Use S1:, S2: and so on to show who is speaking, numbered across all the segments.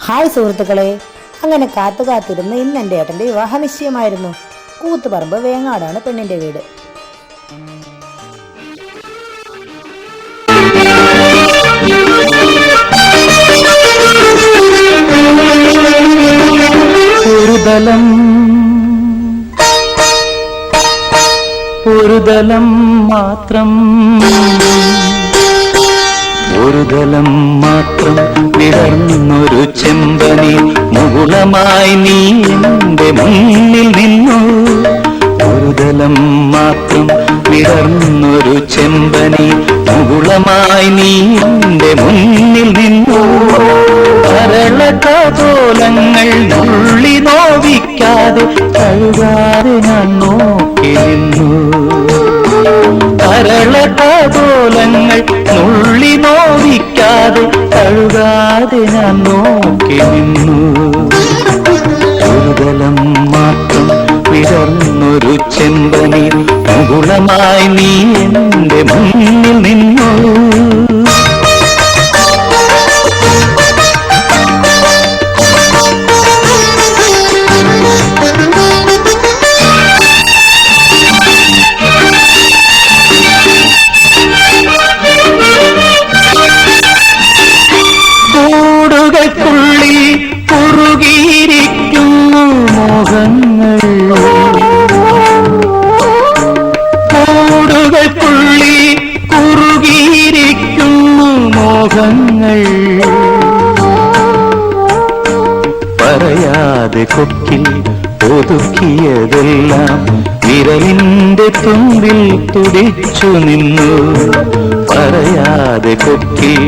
S1: Hi സുഹൃത്തുക്കളെ, അങ്ങനെ കാത്തുകാത്തിരുന്ന് ഇന്ന് എൻ്റെ ഏട്ടൻ്റെ വിവാഹ നിശ്ചയമായിരുന്നു. കൂത്തുപറമ്പ് വേങ്ങാടാണ് പെണ്ണിൻ്റെ വീട്.
S2: ഒരു ദലം മാത്രം വിടർന്നൊരു ചെമ്പനി മുകുളമായി നീ എന്റെ മുന്നിൽ നിന്നു. ഒരു ദലം മാത്രം വിടർന്നൊരു ചെമ്പനി മുകുളമായി നീ എന്റെ മുന്നിൽ നിന്നു. കരളകപോലങ്ങൾ നുള്ളി നോവിക്കാതെ കഴുകാതെ ഞാൻ നോക്കി നിന്നു. കരളകപോലങ്ങൾ നുള്ളി നോവിക്കാതെ കഴുകാതെ ഞാൻ നോക്കി നിന്നു. ഒരു ദലം മാത്രം വിടർന്നൊരു ചെമ്പനി മുകുളമായി നീ എന്റെ മുന്നിൽ നിന്നു. കൂടുകൾക്കുള്ളിൽ കുറുകിയിരിക്കുന്നു മോഹങ്ങൾ. കൂടുകൾക്കുള്ളിൽ കുറുകിയിരിക്കുന്നു മോഹങ്ങൾ. പറയാതെ കൊക്കിൽ ഒതുക്കിയതെല്ലാം വിരലിന്റെ തുമ്പിൽ തുടിച്ചു നിന്നു. പറയാതെ കൊക്കിൽ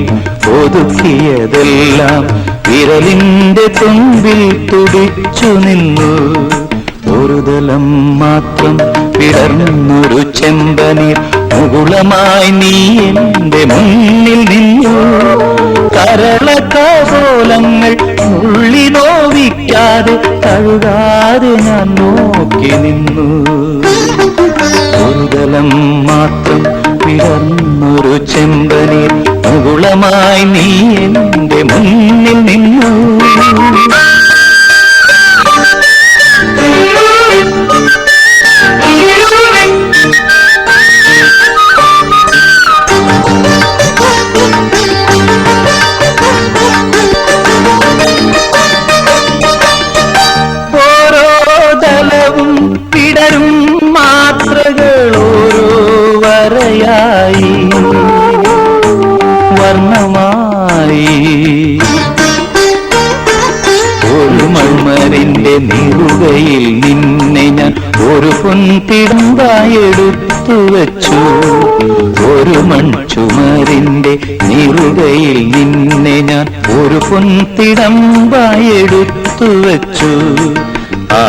S2: ഒതുക്കിയതെല്ലാം വിരലിന്റെ തുമ്പിൽ തുടിച്ചു നിന്നു. ഒരു ദലം മാത്രം വിടർന്നൊരു ചെമ്പനീർ മുകുളമായി നീ എന്റെ മുന്നിൽ നിന്നു. കരളകപോലങ്ങൾ നുള്ളി നോവിക്കാതെ കഴുകാതെ ഞാൻ നോക്കി നിന്നു. ഒരു ദലം മാത്രം വിടർന്നൊരു ചെമ്പനീർ മുകുളമായി നീ എന്റെ മുന്നിൽ നിന്നു. ഓരോ ദലവും പിടരും മാത്രകൾ ഓരോ വരയായി വർണ്ണമായി. ഒരു മൺമരിന്റെ നിറുകയിൽ നിന്നെ ഞാൻ ഒരു പൊൻതിടമ്പായെടുത്തു വച്ചു. ഒരു മൺചുമരിന്റെ നിറുകയിൽ നിന്നെ ഞാൻ ഒരു പൊൻതിടമ്പായെടുത്തു വച്ചു. ആ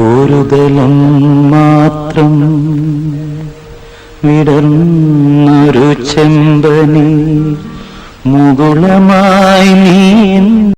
S2: ഒരു ദലം മാത്രം വിടർന്നൊരു ചെമ്പനി മുകുളമായി നീ